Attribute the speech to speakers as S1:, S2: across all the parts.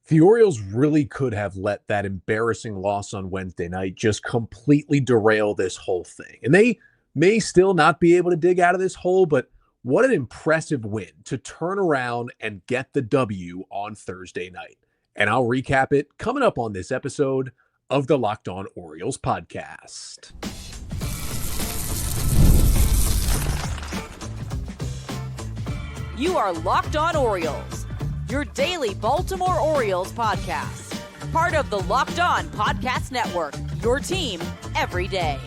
S1: The Orioles really could have let that embarrassing loss on Wednesday night just completely derail this whole thing. And they may still not be able to dig out of this hole, but what an impressive win to turn around and get the W on Thursday night. And I'll recap it coming up on this episode of the Locked On Orioles podcast.
S2: You are Locked On Orioles, your daily Baltimore Orioles podcast. Part of the Locked On Podcast Network, your team every day.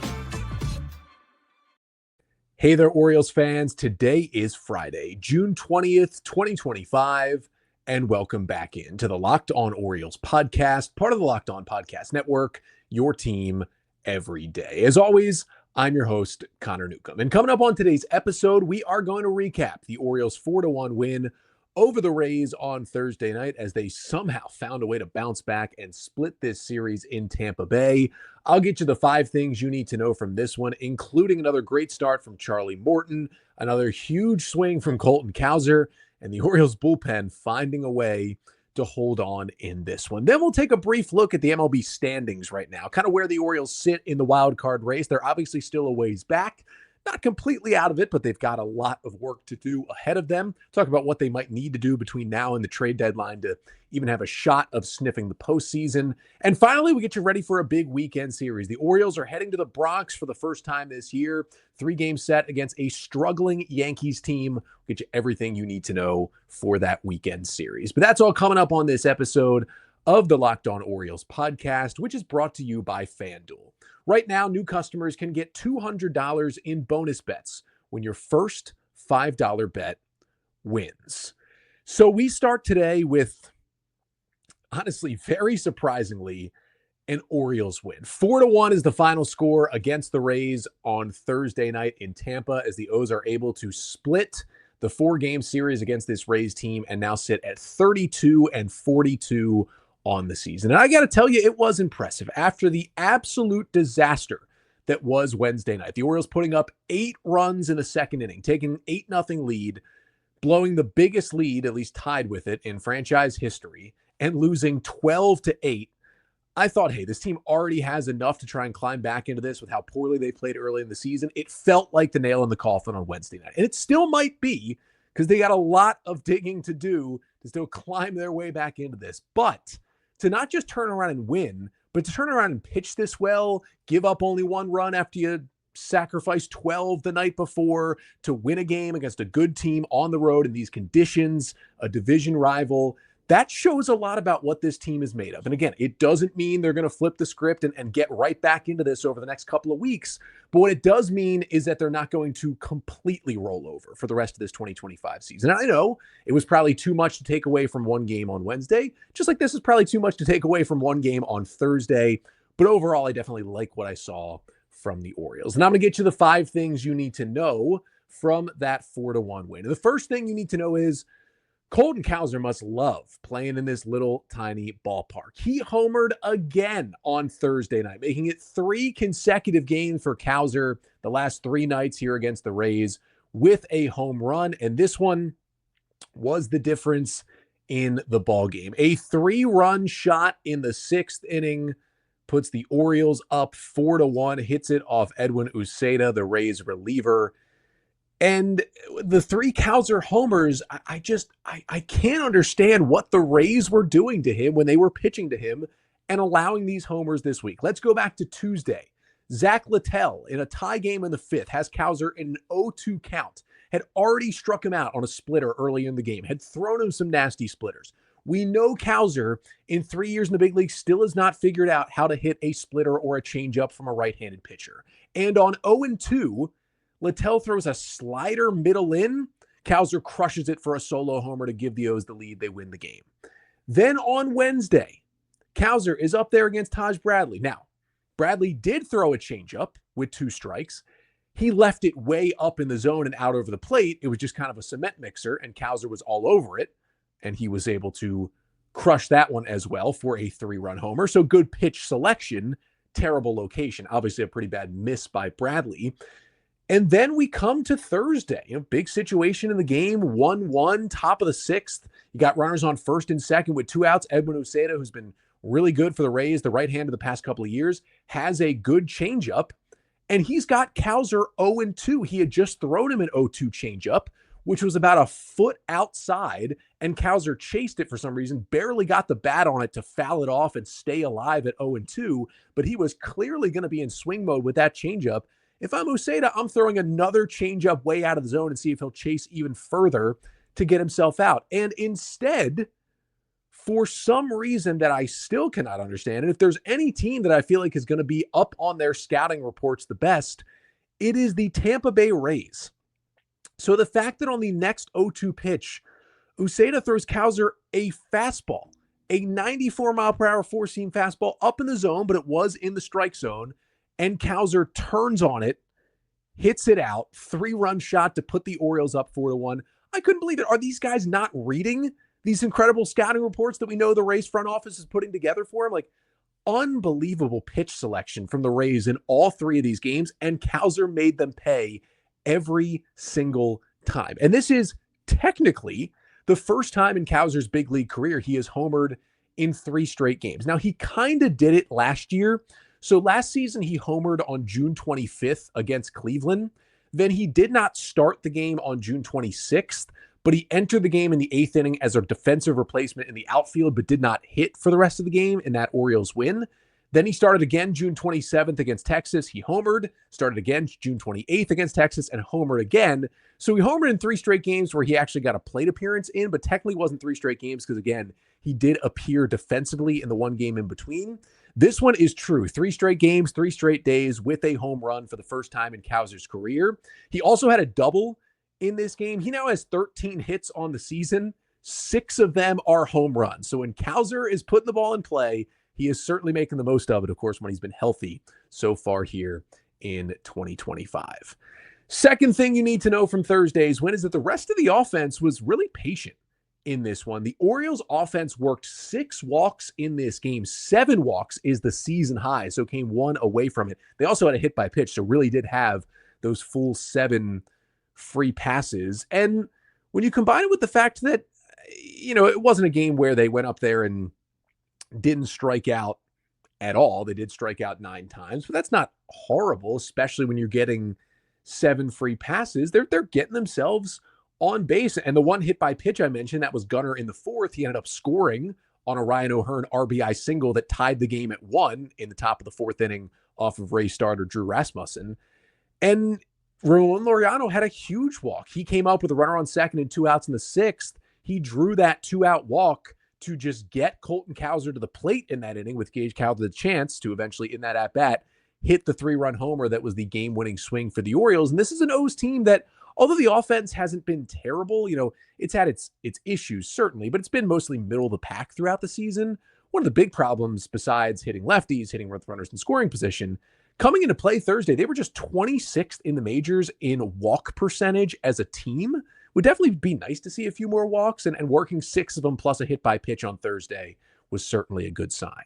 S1: Hey there, Orioles fans. Today is Friday, June 20th, 2025, and welcome back into the Locked On Orioles podcast, part of the Locked On Podcast Network, your team every day. As always, I'm your host, Connor Newcomb. And coming up on today's episode, we are going to recap the Orioles' 4-1 win over the Rays on Thursday night as they somehow found a way to bounce back and split this series in Tampa Bay. I'll get you the 5 things you need to know from this one, including another great start from Charlie Morton, another huge swing from Colton Cowser, and the Orioles bullpen finding a way to hold on in this one. Then we'll take a brief look at the MLB standings right now, kind of where the Orioles sit in the Wildcard race. They're obviously still a ways back. Not completely out of it, but they've got a lot of work to do ahead of them. Talk about what they might need to do between now and the trade deadline to even have a shot of sniffing the postseason. And finally, we get you ready for a big weekend series. The Orioles are heading to the Bronx for the first time this year. 3-game set against a struggling Yankees team. We'll get you everything you need to know for that weekend series. But that's all coming up on this episode of the Locked On Orioles podcast, which is brought to you by FanDuel. Right now, new customers can get $200 in bonus bets when your first $5 bet wins. So we start today with, honestly, very surprisingly, an Orioles win. 4-1 is the final score against the Rays on Thursday night in Tampa as the O's are able to split the 4-game series against this Rays team and now sit at 32-42 on the season. And I got to tell you, it was impressive. After the absolute disaster that was Wednesday night, the Orioles putting up 8 runs in the second inning, taking an 8-0 lead, blowing the biggest lead, at least tied with it, in franchise history, and losing 12-8. I thought, hey, this team already has enough to try and climb back into this with how poorly they played early in the season. It felt like the nail in the coffin on Wednesday night. And it still might be, because they got a lot of digging to do to still climb their way back into this. But to not just turn around and win, but to turn around and pitch this well, give up only 1 run after you sacrificed 12 the night before, to win a game against a good team on the road in these conditions, a division rival, that shows a lot about what this team is made of. And again, it doesn't mean they're going to flip the script and get right back into this over the next couple of weeks. But what it does mean is that they're not going to completely roll over for the rest of this 2025 season. And I know it was probably too much to take away from 1 game on Wednesday, just like this is probably too much to take away from 1 game on Thursday. But overall, I definitely like what I saw from the Orioles. And I'm going to get you the 5 things you need to know from that 4-1 win. And the first thing you need to know is Colton Cowser must love playing in this little tiny ballpark. He homered again on Thursday night, making it 3 consecutive games for Cowser the last 3 nights here against the Rays with a home run. And this one was the difference in the ball game. A 3-run shot in the 6th inning puts the Orioles up 4-1, hits it off Edwin Uceta, the Rays reliever. And the 3 Cowser homers, I can't understand what the Rays were doing to him when they were pitching to him and allowing these homers this week. Let's go back to Tuesday. Zach Littell, in a tie game in the 5th, has Cowser in an 0-2 count, had already struck him out on a splitter early in the game, had thrown him some nasty splitters. We know Cowser, in 3 years in the big league, still has not figured out how to hit a splitter or a changeup from a right-handed pitcher. And on 0-2, Littell throws a slider middle in. Cowser crushes it for a solo homer to give the O's the lead. They win the game. Then on Wednesday, Cowser is up there against Taj Bradley. Now, Bradley did throw a changeup with 2 strikes. He left it way up in the zone and out over the plate. It was just kind of a cement mixer, and Cowser was all over it, and he was able to crush that one as well for a 3-run homer. So good pitch selection, terrible location. Obviously a pretty bad miss by Bradley. And then we come to Thursday, big situation in the game, 1-1, top of the sixth. You got runners on first and second with 2 outs. Edwin Uceda, who's been really good for the Rays, the right hand of the past couple of years, has a good changeup. And he's got Cowser 0-2. He had just thrown him an 0-2 changeup, which was about a foot outside, and Cowser chased it for some reason, barely got the bat on it to foul it off and stay alive at 0-2, but he was clearly going to be in swing mode with that changeup. If I'm Uceda, I'm throwing another changeup way out of the zone and see if he'll chase even further to get himself out. And instead, for some reason that I still cannot understand, and if there's any team that I feel like is going to be up on their scouting reports the best, it is the Tampa Bay Rays. So the fact that on the next 0-2 pitch, Uceda throws Cowser a fastball, a 94-mile-per-hour four-seam fastball up in the zone, but it was in the strike zone, and Cowser turns on it, hits it out, 3-run shot to put the Orioles up 4-1. I couldn't believe it. Are these guys not reading these incredible scouting reports that we know the Rays front office is putting together for him? Like, unbelievable pitch selection from the Rays in all 3 of these games, and Cowser made them pay every single time. And this is technically the first time in Cowser's big league career he has homered in 3 straight games. Now, he kind of did it last year. So last season, he homered on June 25th against Cleveland. Then he did not start the game on June 26th, but he entered the game in the 8th inning as a defensive replacement in the outfield, but did not hit for the rest of the game in that Orioles win. Then he started again June 27th against Texas. He homered, started again June 28th against Texas, and homered again. So he homered in 3 straight games where he actually got a plate appearance in, but technically wasn't 3 straight games because, again, he did appear defensively in the one game in between. This one is true. 3 straight games, 3 straight days with a home run for the first time in Cowser's career. He also had a double in this game. He now has 13 hits on the season. 6 of them are home runs. So when Cowser is putting the ball in play, he is certainly making the most of it, of course, when he's been healthy so far here in 2025. Second thing you need to know from Thursday's win is that the rest of the offense was really patient in this one. The Orioles offense worked 6 walks in this game. 7 walks is the season high, so came 1 away from it. They also had a hit by pitch, so really did have those full 7 free passes. And when you combine it with the fact that, it wasn't a game where they went up there and didn't strike out at all. They did strike out 9 times, but that's not horrible, especially when you're getting 7 free passes. They're getting themselves on base. And the one hit by pitch I mentioned, that was Gunnar in the 4th. He ended up scoring on a Ryan O'Hearn RBI single that tied the game at 1 in the top of the 4th inning off of Ray starter Drew Rasmussen. And Ramon Laureano had a huge walk. He came up with a runner on second and 2 outs in the 6th. He drew that 2-out walk to just get Colton Cowser to the plate in that inning, with Gage Cowser the chance to eventually, in that at-bat, hit the 3-run homer that was the game-winning swing for the Orioles. And this is an O's team that, although the offense hasn't been terrible, it's had its issues, certainly, but it's been mostly middle of the pack throughout the season. One of the big problems, besides hitting lefties, hitting runners in scoring position, coming into play Thursday, they were just 26th in the majors in walk percentage as a team. Would definitely be nice to see a few more walks, and working 6 of them plus a hit by pitch on Thursday was certainly a good sign.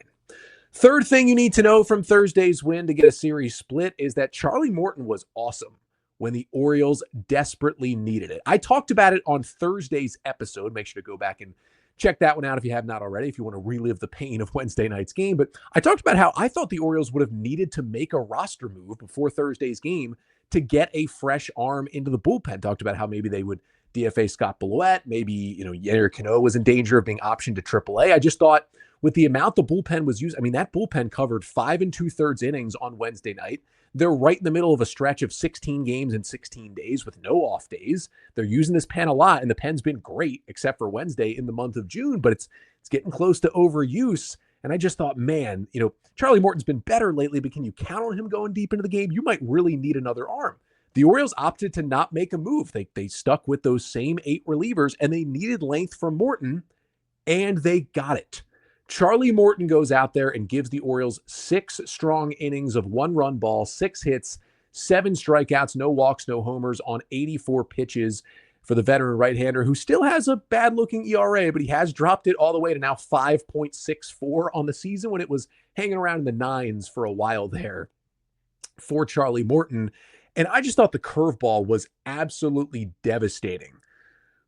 S1: Third thing you need to know from Thursday's win to get a series split is that Charlie Morton was awesome when the Orioles desperately needed it. I talked about it on Thursday's episode. Make sure to go back and check that one out if you have not already, if you want to relive the pain of Wednesday night's game. But I talked about how I thought the Orioles would have needed to make a roster move before Thursday's game to get a fresh arm into the bullpen. Talked about how maybe they would DFA Scott Belouette, maybe, Yennier Cano was in danger of being optioned to AAA. I just thought with the amount the bullpen was used, that bullpen covered 5 2/3 innings on Wednesday night. They're right in the middle of a stretch of 16 games in 16 days with no off days. They're using this pen a lot, and the pen's been great, except for Wednesday in the month of June, but it's getting close to overuse. And I just thought, man, Charlie Morton's been better lately, but can you count on him going deep into the game? You might really need another arm. The Orioles opted to not make a move. They stuck with those same 8 relievers, and they needed length from Morton, and they got it. Charlie Morton goes out there and gives the Orioles 6 strong innings of 1-run ball, 6 hits, 7 strikeouts, no walks, no homers on 84 pitches for the veteran right-hander, who still has a bad-looking ERA, but he has dropped it all the way to now 5.64 on the season, when it was hanging around in the 9s for a while there for Charlie Morton. And I just thought the curveball was absolutely devastating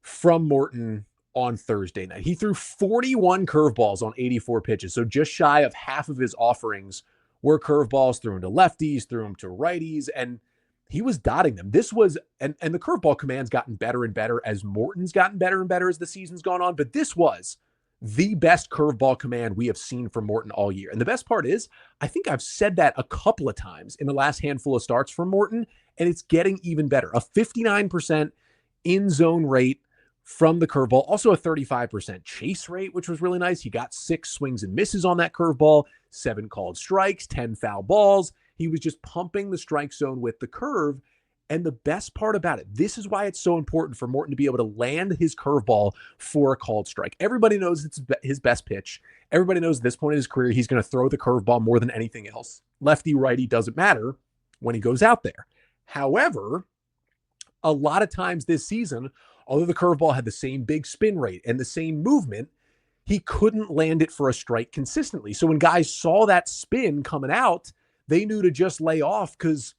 S1: from Morton on Thursday night. He threw 41 curveballs on 84 pitches. So just shy of half of his offerings were curveballs, threw them to lefties, threw them to righties, and he was dotting them. This was, and the curveball command's gotten better and better as Morton's gotten better and better as the season's gone on. But this was the best curveball command we have seen from Morton all year. And the best part is, I think I've said that a couple of times in the last handful of starts from Morton, and it's getting even better. A 59% in-zone rate from the curveball, also a 35% chase rate, which was really nice. He got 6 swings and misses on that curveball, 7 called strikes, 10 foul balls. He was just pumping the strike zone with the curve. And the best part about it, this is why it's so important for Morton to be able to land his curveball for a called strike. Everybody knows it's his best pitch. Everybody knows at this point in his career, he's going to throw the curveball more than anything else. Lefty, righty, doesn't matter when he goes out there. However, a lot of times this season, although the curveball had the same big spin rate and the same movement, he couldn't land it for a strike consistently. So when guys saw that spin coming out, they knew to just lay off because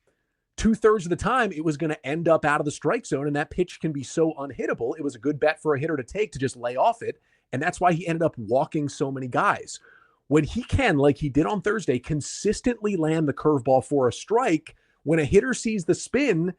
S1: 2/3 of the time it was going to end up out of the strike zone, and that pitch can be so unhittable. It was a good bet for a hitter to take to just lay off it, and that's why he ended up walking so many guys. When he can, like he did on Thursday, consistently land the curveball for a strike, when a hitter sees the spin,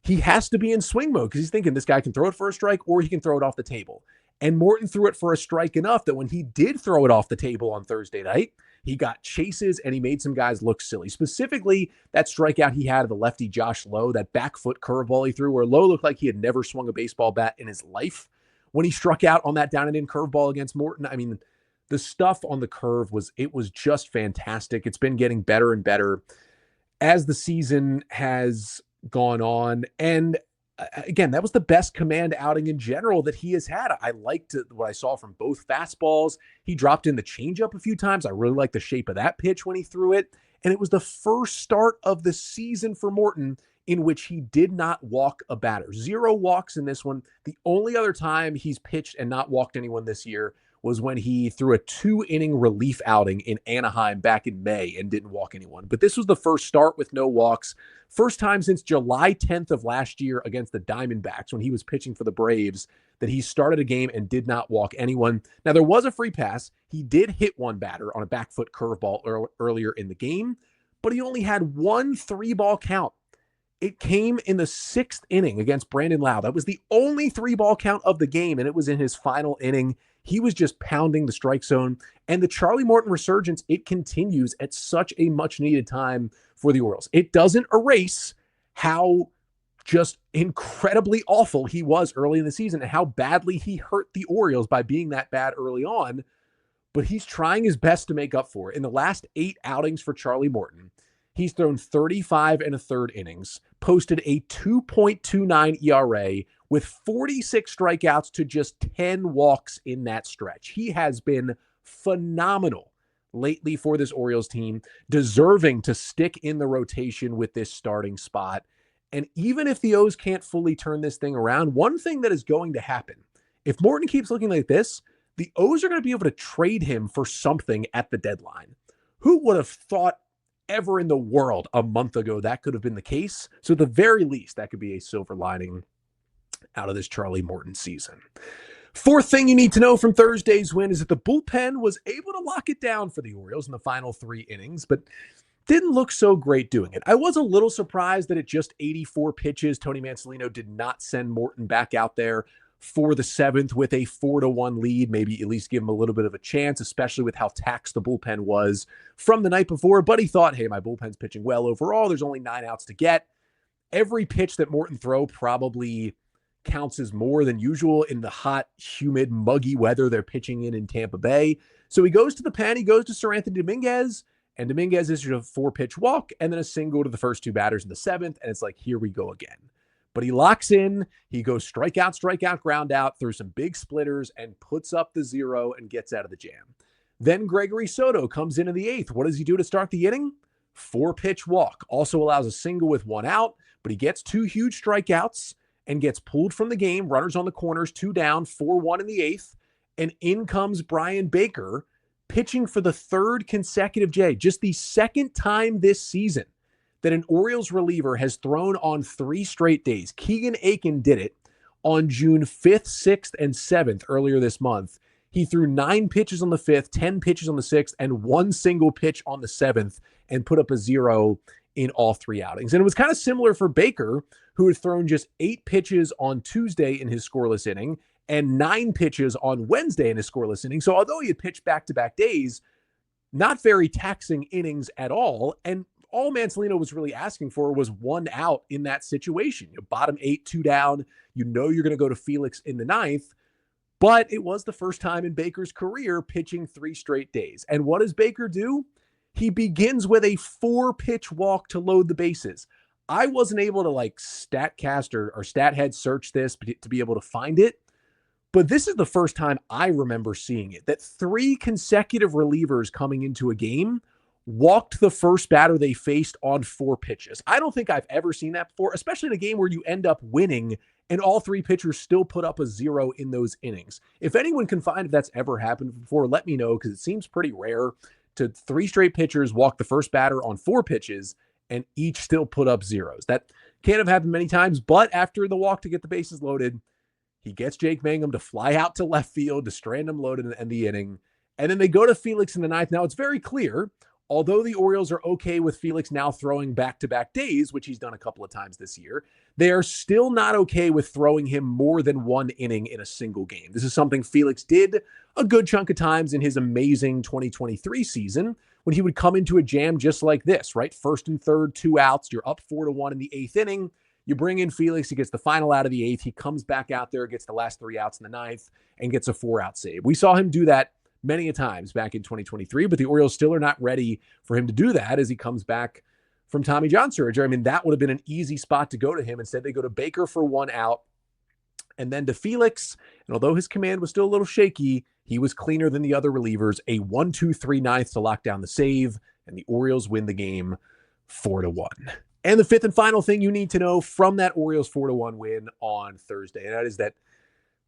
S1: he has to be in swing mode because he's thinking this guy can throw it for a strike or he can throw it off the table. And Morton threw it for a strike enough that when he did throw it off the table on Thursday night, he got chases and he made some guys look silly. Specifically, that strikeout he had of the lefty Josh Lowe, that back foot curveball he threw where Lowe looked like he had never swung a baseball bat in his life when he struck out on that down and in curveball against Morton. I mean, the stuff on the curve was just fantastic. It's been getting better and better as the season has gone on. And again, that was the best command outing in general that he has had. I liked what I saw from both fastballs. He dropped in the changeup a few times. I really liked the shape of that pitch when he threw it. And it was the first start of the season for Morton in which he did not walk a batter. 0 walks in this one. The only other time he's pitched and not walked anyone this year was when he threw a 2-inning relief outing in Anaheim back in May and didn't walk anyone. But this was the first start with no walks. First time since July 10th of last year against the Diamondbacks when he was pitching for the Braves that he started a game and did not walk anyone. Now, there was a free pass. He did hit one batter on a back foot curveball earlier in the game, but he only had 1 3-ball count. It came in the 6th inning against Brandon Lau. That was the only 3-ball count of the game, and it was in his final inning. He was just pounding the strike zone. And the Charlie Morton resurgence, it continues at such a much-needed time for the Orioles. It doesn't erase how just incredibly awful he was early in the season and how badly he hurt the Orioles by being that bad early on. But he's trying his best to make up for it. In the last 8 outings for Charlie Morton, he's thrown 35 1/3 innings, posted a 2.29 ERA with 46 strikeouts to just 10 walks in that stretch. He has been phenomenal lately for this Orioles team, deserving to stick in the rotation with this starting spot. And even if the O's can't fully turn this thing around, one thing that is going to happen, if Morton keeps looking like this, the O's are going to be able to trade him for something at the deadline. Who would have thought ever in the world a month ago that could have been the case? So at the very least, that could be a silver lining out of this Charlie Morton season. Fourth thing you need to know from Thursday's win is that the bullpen was able to lock it down for the Orioles in the final 3 innings, but didn't look so great doing it. I was a little surprised that at just 84 pitches, Tony Mansolino did not send Morton back out there for the 7th with a 4-1 lead, maybe at least give him a little bit of a chance, especially with how taxed the bullpen was from the night before. But he thought, hey, my bullpen's pitching well overall. There's only 9 outs to get. Every pitch that Morton throw probably counts as more than usual in the hot, humid, muggy weather they're pitching in Tampa Bay. So he goes to the pen, he goes to Seranthony Dominguez, and Dominguez issued a 4-pitch walk and then a single to the first 2 batters in the 7th, and it's like, here we go again. But he locks in, he goes strikeout, ground out, through some big splitters, and puts up the 0 and gets out of the jam. Then Gregory Soto comes in the 8th. What does he do to start the inning? 4-pitch walk. Also allows a single with 1 out, but he gets 2 huge strikeouts and gets pulled from the game. Runners on the corners, 2 down, 4-1 in the 8th. And in comes Bryan Baker, pitching for the 3rd consecutive day. Just the 2nd time this season that an Orioles reliever has thrown on 3 straight days. Keegan Aiken did it on June 5th, 6th, and 7th earlier this month. He threw 9 pitches on the 5th, 10 pitches on the 6th, and 1 single pitch on the 7th and put up a 0 in all 3 outings. And it was kind of similar for Baker, who had thrown just 8 pitches on Tuesday in his scoreless inning and 9 pitches on Wednesday in his scoreless inning. So although he had pitched back-to-back days, not very taxing innings at all. And all Manzolino was really asking for was 1 out in that situation. Bottom 8, 2 down. You're going to go to Felix in the 9th. But it was the first time in Baker's career pitching 3 straight days. And what does Baker do? He begins with a 4-pitch walk to load the bases. I wasn't able to StatCast or StatHead search this to be able to find it. But this is the first time I remember seeing it, that 3 consecutive relievers coming into a game walked the first batter they faced on 4 pitches. I don't think I've ever seen that before, especially in a game where you end up winning and all 3 pitchers still put up a 0 in those innings. If anyone can find if that's ever happened before, let me know, because it seems pretty rare to 3 straight pitchers walk the first batter on 4 pitches and each still put up 0s. That can't have happened many times, but after the walk to get the bases loaded, he gets Jake Mangum to fly out to left field to strand him loaded and end the inning. And then they go to Felix in the 9th. Now, it's very clear, although the Orioles are okay with Felix now throwing back-to-back days, which he's done a couple of times this year, they are still not okay with throwing him more than 1 inning in a single game. This is something Felix did a good chunk of times in his amazing 2023 season when he would come into a jam just like this, right? 1st and 3rd, 2 outs. You're up 4-1 in the 8th inning. You bring in Felix, he gets the final out of the 8th. He comes back out there, gets the last 3 outs in the 9th, and gets a 4-out save. We saw him do that many a times back in 2023, but the Orioles still are not ready for him to do that as he comes back from Tommy John surgery. I mean, that would have been an easy spot to go to him. Instead, they go to Baker for 1 out and then to Felix. And although his command was still a little shaky, he was cleaner than the other relievers. A 1-2-3 ninth to lock down the save, and the Orioles win the game 4-1. And the 5th and final thing you need to know from that Orioles 4-1 win on Thursday, and that is that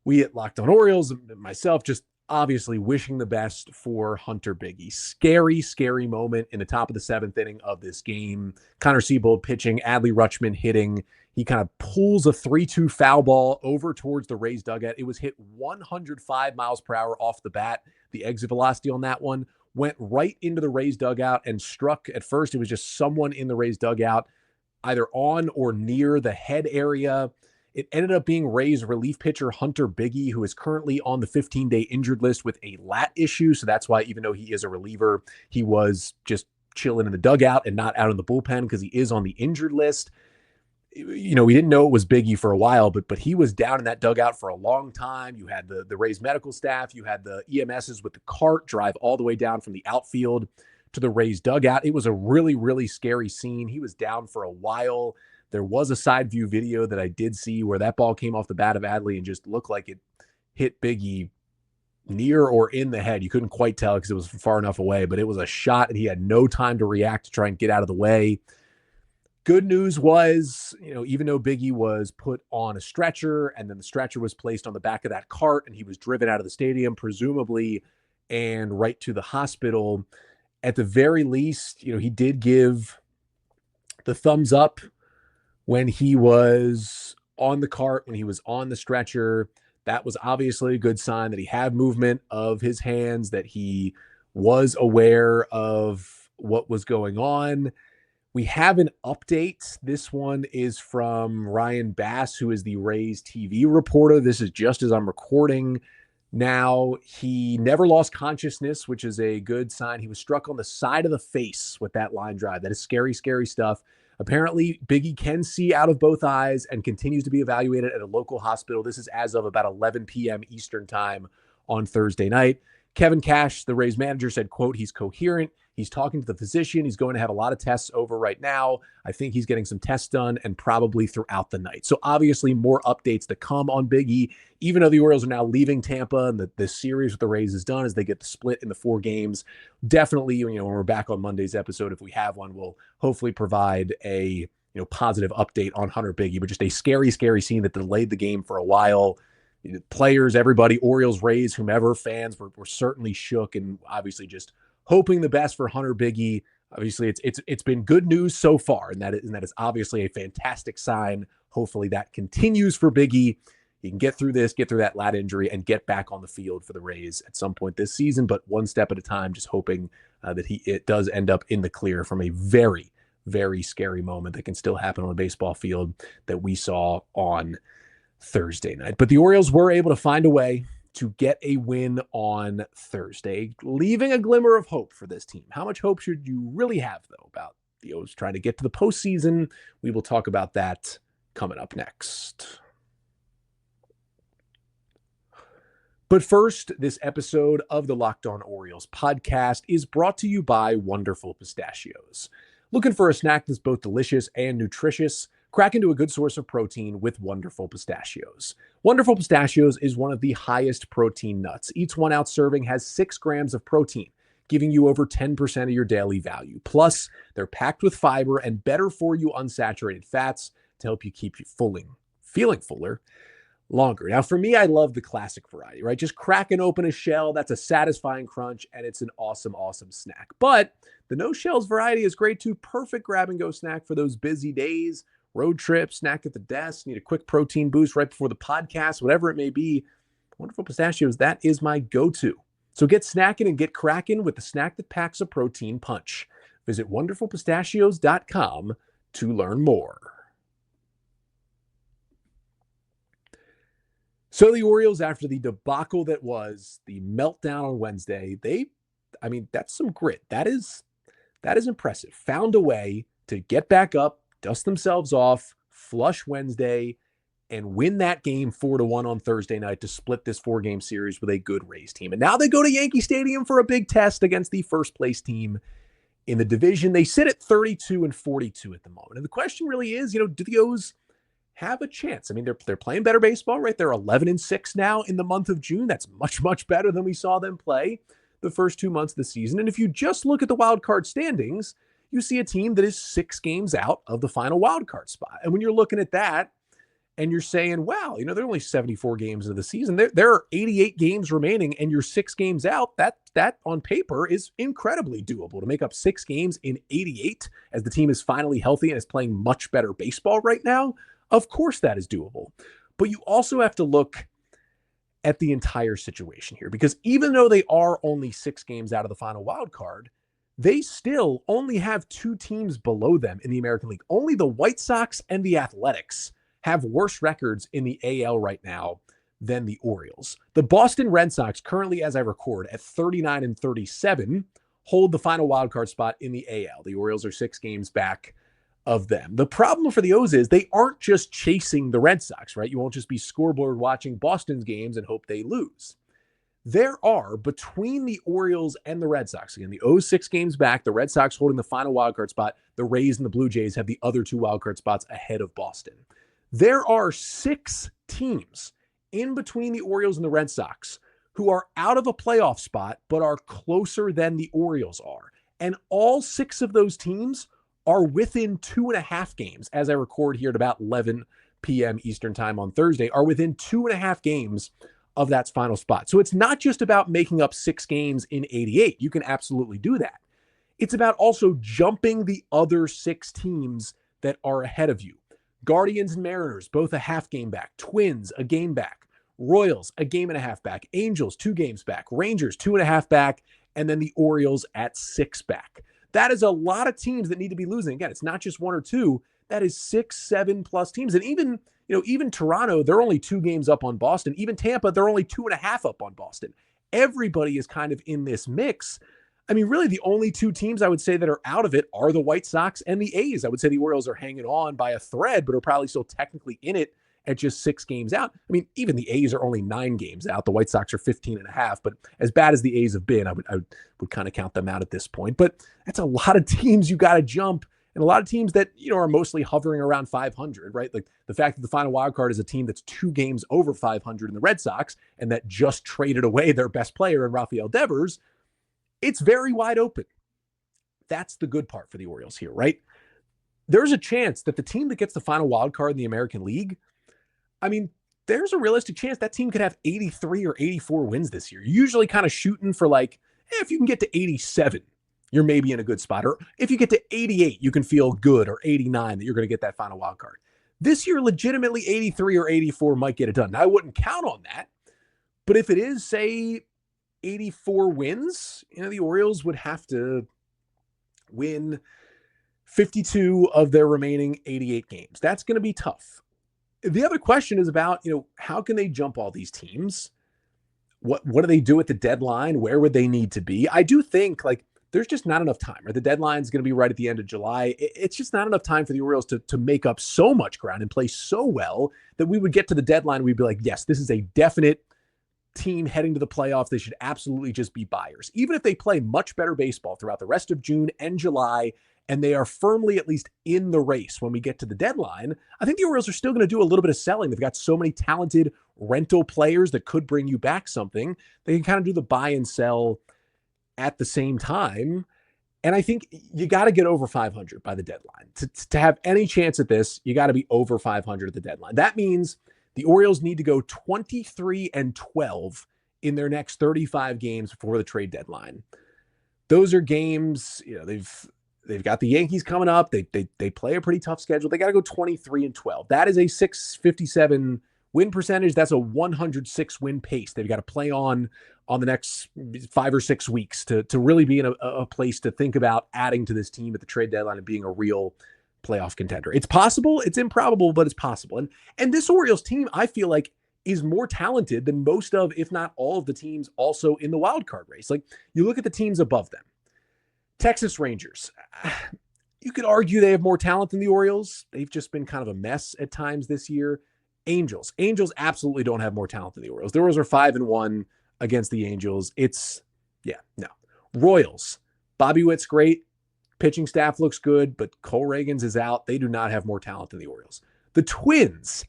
S1: we at Locked On Orioles, myself, just obviously wishing the best for Hunter Biggie. Scary, scary moment in the top of the 7th inning of this game. Connor Siebold pitching, Adley Rutschman hitting. He kind of pulls a 3-2 foul ball over towards the Rays dugout. It was hit 105 miles per hour off the bat. The exit velocity on that one went right into the Rays dugout and struck. At first, it was just someone in the Rays dugout, either on or near the head area. It ended up being Rays relief pitcher Hunter Biggie, who is currently on the 15-day injured list with a lat issue. So that's why, even though he is a reliever, he was just chilling in the dugout and not out in the bullpen because he is on the injured list. We didn't know it was Biggie for a while, but he was down in that dugout for a long time. You had the Rays medical staff, you had the EMSs with the cart drive all the way down from the outfield to the Rays dugout. It was a really, really scary scene. He was down for a while. There was a side view video that I did see where that ball came off the bat of Adley and just looked like it hit Biggie near or in the head. You couldn't quite tell because it was far enough away, but it was a shot and he had no time to react to try and get out of the way. Good news was, even though Biggie was put on a stretcher and then the stretcher was placed on the back of that cart and he was driven out of the stadium, presumably, and right to the hospital, at the very least, he did give the thumbs up when he was on the cart, when he was on the stretcher. That was obviously a good sign that he had movement of his hands, that he was aware of what was going on. We have an update. This one is from Ryan Bass, who is the Rays TV reporter. This is just as I'm recording now. He never lost consciousness, which is a good sign. He was struck on the side of the face with that line drive. That is scary, scary stuff. Apparently, Biggie can see out of both eyes and continues to be evaluated at a local hospital. This is as of about 11 p.m. Eastern time on Thursday night. Kevin Cash, the Rays manager, said, quote, "He's coherent. He's talking to the physician. He's going to have a lot of tests over right now. I think he's getting some tests done and probably throughout the night." So obviously more updates to come on Biggie, even though the Orioles are now leaving Tampa and the series with the Rays is done as they get the split in the 4 games. Definitely, when we're back on Monday's episode, if we have one, we'll hopefully provide a positive update on Hunter Biggie, but just a scary, scary scene that delayed the game for a while. Players, everybody, Orioles, Rays, whomever, fans were certainly shook and obviously just hoping the best for Hunter Biggie. Obviously, it's been good news so far, and that is obviously a fantastic sign. Hopefully that continues for Biggie. He can get through that lat injury, and get back on the field for the Rays at some point this season, but one step at a time, just hoping that it does end up in the clear from a very, very scary moment that can still happen on a baseball field that we saw on Thursday night. But the Orioles were able to find a way to get a win on Thursday, leaving a glimmer of hope for this team. How much hope should you really have, though, about the O's trying to get to the postseason? We will talk about that coming up next. But first, this episode of the Locked On Orioles podcast is brought to you by Wonderful Pistachios. Looking for a snack that's both delicious and nutritious? Crack into a good source of protein with Wonderful Pistachios. Wonderful Pistachios is one of the highest protein nuts. Each 1 ounce serving has 6 grams of protein, giving you over 10% of your daily value. Plus, they're packed with fiber and better for you unsaturated fats to help you keep you feeling fuller longer. Now, for me, I love the classic variety, right? Just cracking open a shell, that's a satisfying crunch, and it's an awesome, awesome snack. But the no shells variety is great too. Perfect grab-and-go snack for those busy days, road trip, snack at the desk, need a quick protein boost right before the podcast, whatever it may be. Wonderful Pistachios, that is my go-to. So get snacking and get cracking with the snack that packs a protein punch. Visit wonderfulpistachios.com to learn more. So the Orioles, after the debacle that was the meltdown on Wednesday, that's some grit. That is impressive. Found a way to get back up, dust themselves off, flush Wednesday, and win that game 4-1 on Thursday night to split this 4-game series with a good Rays team. And now they go to Yankee Stadium for a big test against the first place team in the division. They sit at 32-42 at the moment. And the question really is, do the O's have a chance? I mean, they're playing better baseball, right? They're 11-6 now in the month of June. That's much, much better than we saw them play the first 2 months of the season. And if you just look at the wild card standings, you see a team that is 6 games out of the final wild card spot. And when you're looking at that and you're saying, wow, they're only 74 games into the season. There are 88 games remaining and you're 6 games out. That on paper is incredibly doable to make up 6 games in 88 as the team is finally healthy and is playing much better baseball right now. Of course that is doable. But you also have to look at the entire situation here, because even though they are only 6 games out of the final wild card, they still only have 2 teams below them in the American League. Only the White Sox and the Athletics have worse records in the AL right now than the Orioles. The Boston Red Sox, currently as I record at 39-37, hold the final wild card spot in the AL. The Orioles are 6 games back of them. The problem for the O's is they aren't just chasing the Red Sox, right? You won't just be scoreboard watching Boston's games and hope they lose. There are, between the Orioles and the Red Sox, again, the O's 6 games back, the Red Sox holding the final wildcard spot, the Rays and the Blue Jays have the other 2 wildcard spots ahead of Boston. There are 6 teams in between the Orioles and the Red Sox who are out of a playoff spot, but are closer than the Orioles are. And all 6 of those teams are within 2.5 games, as I record here at about 11 p.m. Eastern time on Thursday, are within 2.5 games of that final spot. So it's not just about making up 6 games in 88. You can absolutely do that. It's about also jumping the other 6 teams that are ahead of you. Guardians and Mariners, both a half game back. Twins, a game back. Royals, a game and a half back. Angels, 2 games back. Rangers, 2.5 back. And then the Orioles at 6 back. That is a lot of teams that need to be losing. Again, it's not just 1 or 2. That is 6, 7 plus teams. And even Toronto, they're only 2 games up on Boston. Even Tampa, they're only 2.5 up on Boston. Everybody is kind of in this mix. I mean, really, the only 2 teams I would say that are out of it are the White Sox and the A's. I would say the Orioles are hanging on by a thread, but are probably still technically in it at just 6 games out. I mean, even the A's are only 9 games out. The White Sox are 15.5, but as bad as the A's have been, I would kind of count them out at this point. But that's a lot of teams you got to jump, and a lot of teams that, are mostly hovering around 500, right? Like the fact that the final wild card is a team that's 2 games over 500 in the Red Sox, and that just traded away their best player in Rafael Devers, it's very wide open. That's the good part for the Orioles here, right? There's a chance that the team that gets the final wild card in the American League, I mean, there's a realistic chance that team could have 83 or 84 wins this year. Usually kind of shooting for if you can get to 87, you're maybe in a good spot. Or if you get to 88, you can feel good, or 89 that you're going to get that final wild card. This year, legitimately 83 or 84 might get it done. Now, I wouldn't count on that. But if it is, say, 84 wins, the Orioles would have to win 52 of their remaining 88 games. That's going to be tough. The other question is about, how can they jump all these teams? What do they do at the deadline? Where would they need to be? I do think there's just not enough time, right? The deadline is going to be right at the end of July. It's just not enough time for the Orioles to make up so much ground and play so well that we would get to the deadline. We'd be like, yes, this is a definite team heading to the playoffs. They should absolutely just be buyers. Even if they play much better baseball throughout the rest of June and July, and they are firmly at least in the race when we get to the deadline, I think the Orioles are still going to do a little bit of selling. They've got so many talented rental players that could bring you back something. They can kind of do the buy and sell at the same time. And I think you got to get over 500 by the deadline. To have any chance at this, you got to be over 500 at the deadline. That means the Orioles need to go 23-12 in their next 35 games before the trade deadline. Those are games, they've got the Yankees coming up. They play a pretty tough schedule. They got to go 23-12. That is a 657 win percentage. That's a 106 win pace they've got to play on the next 5 or 6 weeks to really be in a place to think about adding to this team at the trade deadline and being a real playoff contender. It's possible. It's improbable, but it's possible. And this Orioles team, I feel like, is more talented than most of, if not all of the teams also in the wild card race. You look at the teams above them. Texas Rangers. You could argue they have more talent than the Orioles. They've just been kind of a mess at times this year. Angels absolutely don't have more talent than the Orioles. The Orioles are 5-1 against the Angels. No. Royals. Bobby Witt's great. Pitching staff looks good, but Cole Reagans is out. They do not have more talent than the Orioles. The Twins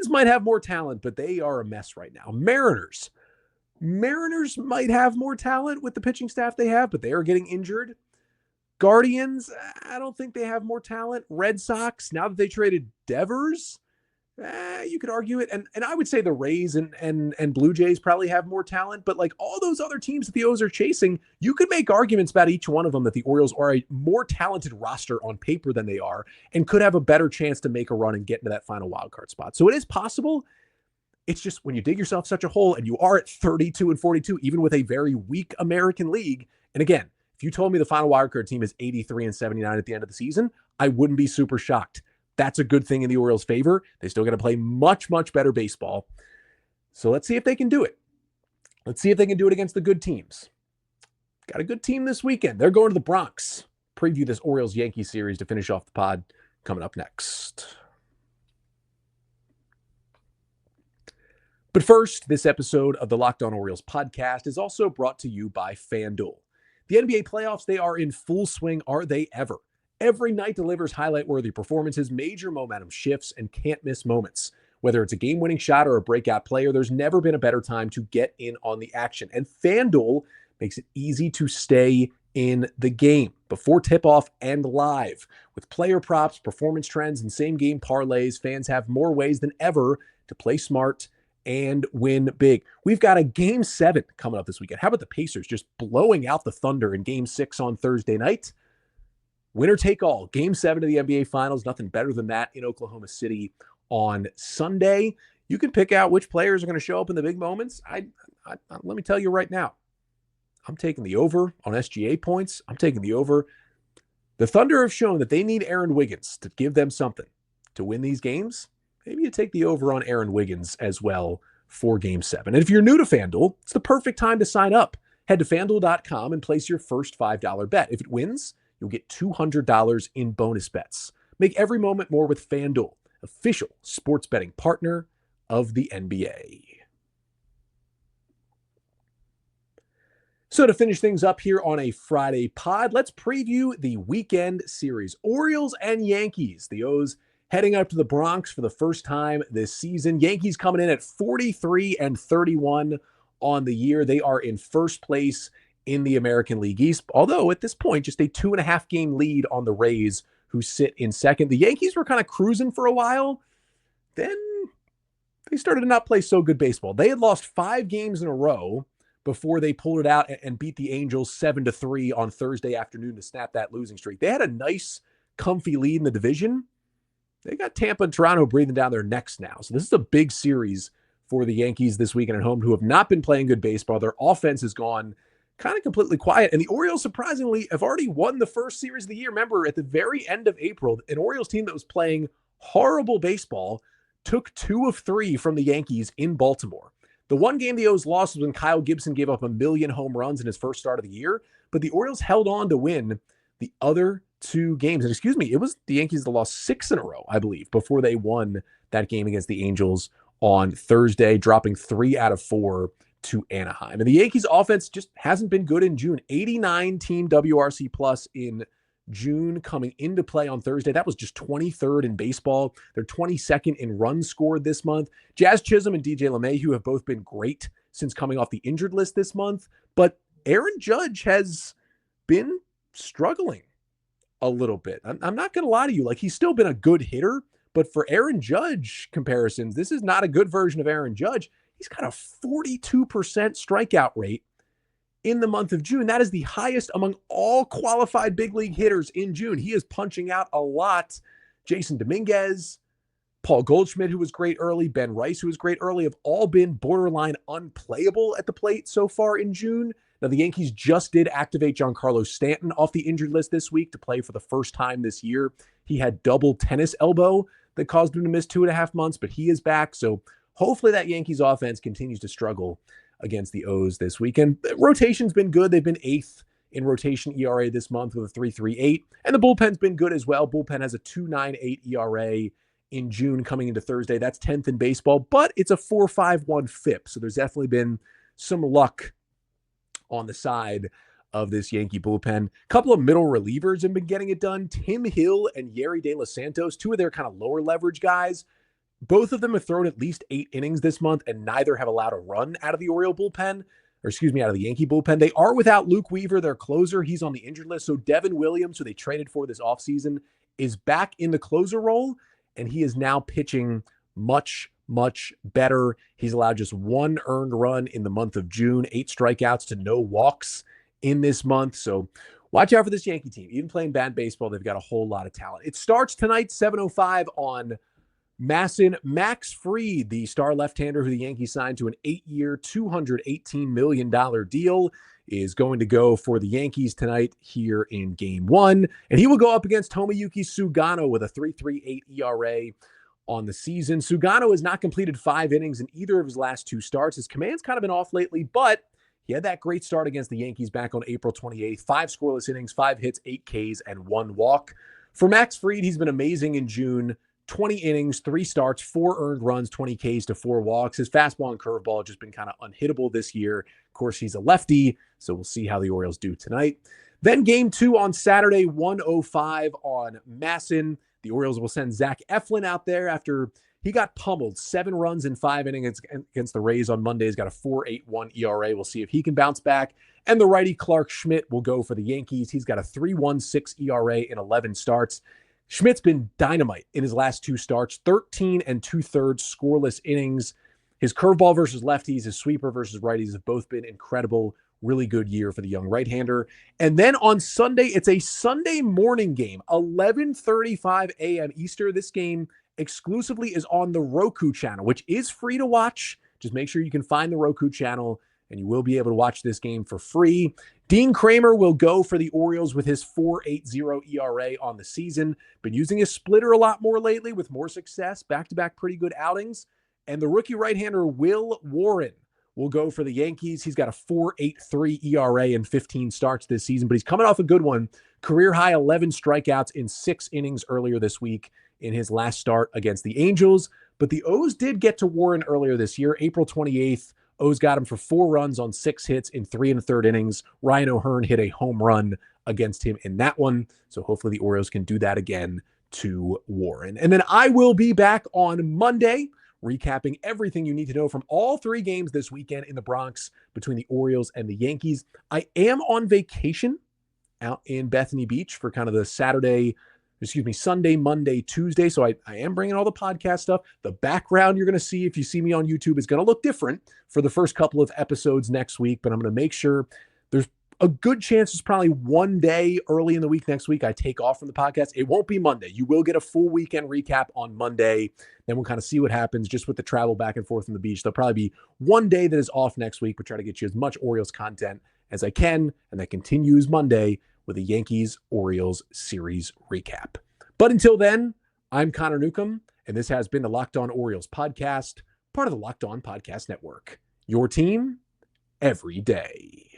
S1: might have more talent, but they are a mess right now. Mariners might have more talent with the pitching staff they have, but they are getting injured. Guardians, I don't think they have more talent. Red Sox, now that they traded Devers, you could argue it. And I would say the Rays and Blue Jays probably have more talent, but all those other teams that the O's are chasing, you could make arguments about each one of them that the Orioles are a more talented roster on paper than they are and could have a better chance to make a run and get into that final wild card spot. So it is possible. It's just when you dig yourself such a hole and you are at 32-42, even with a very weak American League. And again, if you told me the final wild card team is 83-79 at the end of the season, I wouldn't be super shocked. That's a good thing in the Orioles' favor. They still got to play much, much better baseball. So let's see if they can do it. Let's see if they can do it against the good teams. Got a good team this weekend. They're going to the Bronx. Preview this Orioles-Yankees series to finish off the pod coming up next. But first, this episode of the Locked On Orioles podcast is also brought to you by FanDuel. The NBA playoffs, they are in full swing. Are they ever? Every night delivers highlight-worthy performances, major momentum shifts, and can't-miss moments. Whether it's a game-winning shot or a breakout player, there's never been a better time to get in on the action. And FanDuel makes it easy to stay in the game before tip-off and live. With player props, performance trends, and same-game parlays, fans have more ways than ever to play smart and win big. We've got a Game 7 coming up this weekend. How about the Pacers just blowing out the Thunder in Game 6 on Thursday night? Winner take all. Game 7 of the NBA Finals. Nothing better than that in Oklahoma City on Sunday. You can pick out which players are going to show up in the big moments. Let me tell you right now, I'm taking the over on SGA points. I'm taking the over. The Thunder have shown that they need Aaron Wiggins to give them something to win these games. Maybe you take the over on Aaron Wiggins as well for Game 7. And if you're new to FanDuel, it's the perfect time to sign up. Head to FanDuel.com and place your first $5 bet. If it wins, you'll get $200 in bonus bets. Make every moment more with FanDuel, official sports betting partner of the NBA. So to finish things up here on a Friday pod, let's preview the weekend series. Orioles and Yankees. The O's heading up to the Bronx for the first time this season. Yankees coming in at 43-31 on the year. They are in first place in the American League East, although at this point, just a 2.5 game lead on the Rays, who sit in second. The Yankees were kind of cruising for a while. Then they started to not play so good baseball. They had lost 5 games in a row before they pulled it out and beat the Angels 7-3 on Thursday afternoon to snap that losing streak. They had a nice, comfy lead in the division. They got Tampa and Toronto breathing down their necks now. So this is a big series for the Yankees this weekend at home, who have not been playing good baseball. Their offense has gone kind of completely quiet. And the Orioles, surprisingly, have already won the first series of the year. Remember, at the very end of April, an Orioles team that was playing horrible baseball took 2 of 3 from the Yankees in Baltimore. The one game the O's lost was when Kyle Gibson gave up 1 million home runs in his first start of the year, but the Orioles held on to win the other 2 games. And it was the Yankees that lost 6 in a row, I believe, before they won that game against the Angels on Thursday, dropping 3 out of 4 to Anaheim. And the Yankees offense just hasn't been good in June. 89 team WRC plus in June coming into play on Thursday. That was just 23rd in baseball. They're 22nd in runs scored this month. Jazz Chisholm and DJ LeMahieu have both been great since coming off the injured list this month, but Aaron Judge has been struggling a little bit. I'm not going to lie to you. Like, he's still been a good hitter, but for Aaron Judge comparisons, this is not a good version of Aaron Judge. He's got a 42% strikeout rate in the month of June. That is the highest among all qualified big league hitters in June. He is punching out a lot. Jason Dominguez, Paul Goldschmidt, who was great early, Ben Rice, who was great early, have all been borderline unplayable at the plate so far in June. Now, the Yankees just did activate Giancarlo Stanton off the injured list this week to play for the first time this year. He had double tennis elbow that caused him to miss 2.5 months, but he is back. So hopefully that Yankees offense continues to struggle against the O's this weekend. Rotation's been good. They've been 8th in rotation ERA this month with a 3.38, and the bullpen's been good as well. Bullpen has a 2.98 ERA in June coming into Thursday. That's 10th in baseball, but it's a 4.51 FIP. So there's definitely been some luck on the side of this Yankee bullpen. A couple of middle relievers have been getting it done. Tim Hill and Yerry De Los Santos, 2 of their kind of lower leverage guys. Both of them have thrown at least 8 innings this month, and neither have allowed a run out of the Oriole bullpen, out of the Yankee bullpen. They are without Luke Weaver, their closer. He's on the injured list. So Devin Williams, who they traded for this offseason, is back in the closer role, and he is now pitching much, much better. He's allowed just 1 earned run in the month of June, 8 strikeouts to no walks in this month. So watch out for this Yankee team. Even playing bad baseball, they've got a whole lot of talent. It starts tonight, 7:05 on Masson. Max Fried, the star left-hander who the Yankees signed to an 8-year, $218 million deal, is going to go for the Yankees tonight here in Game 1. And he will go up against Tomoyuki Sugano with a 3.38 ERA on the season. Sugano has not completed 5 innings in either of his last 2 starts. His command's kind of been off lately, but he had that great start against the Yankees back on April 28th. 5 scoreless innings, 5 hits, 8 Ks, and 1 walk. For Max Fried, he's been amazing in June. 20 innings, 3 starts, 4 earned runs, 20 Ks to 4 walks. His fastball and curveball have just been kind of unhittable this year. Of course, he's a lefty, so we'll see how the Orioles do tonight. Then Game 2 on Saturday, 1:05 on Masson. The Orioles will send Zach Eflin out there after he got pummeled. 7 runs in 5 innings against the Rays on Monday. He's got a 4.81 ERA. We'll see if he can bounce back. And the righty Clark Schmidt will go for the Yankees. He's got a 3.16 ERA in 11 starts. Schmidt's been dynamite in his last 2 starts, 13 2/3 scoreless innings. His curveball versus lefties, his sweeper versus righties have both been incredible. Really good year for the young right-hander. And then on Sunday, it's a Sunday morning game, 11:35 a.m. Eastern. This game exclusively is on the Roku channel, which is free to watch. Just make sure you can find the Roku channel, and you will be able to watch this game for free. Dean Kramer will go for the Orioles with his 4.80 ERA on the season. Been using his splitter a lot more lately with more success, back-to-back pretty good outings. And the rookie right-hander Will Warren will go for the Yankees. He's got a 4.83 ERA in 15 starts this season, but he's coming off a good one. Career high 11 strikeouts in 6 innings earlier this week in his last start against the Angels. But the O's did get to Warren earlier this year, April 28th. O's got him for 4 runs on 6 hits in 3 1/3 innings. Ryan O'Hearn hit a home run against him in that one. So hopefully the Orioles can do that again to Warren. And then I will be back on Monday, recapping everything you need to know from all 3 games this weekend in the Bronx between the Orioles and the Yankees. I am on vacation out in Bethany Beach for kind of the Saturday Sunday, Monday, Tuesday. So I am bringing all the podcast stuff. The background you're going to see, if you see me on YouTube, is going to look different for the first couple of episodes next week, but I'm going to make sure there's a good chance it's probably one day early in the week next week I take off from the podcast. It won't be Monday. You will get a full weekend recap on Monday. Then we'll kind of see what happens just with the travel back and forth from the beach. There'll probably be one day that is off next week, but try to get you as much Orioles content as I can. And that continues Monday with a Yankees-Orioles series recap. But until then, I'm Connor Newcomb, and this has been the Locked On Orioles podcast, part of the Locked On Podcast Network. Your team every day.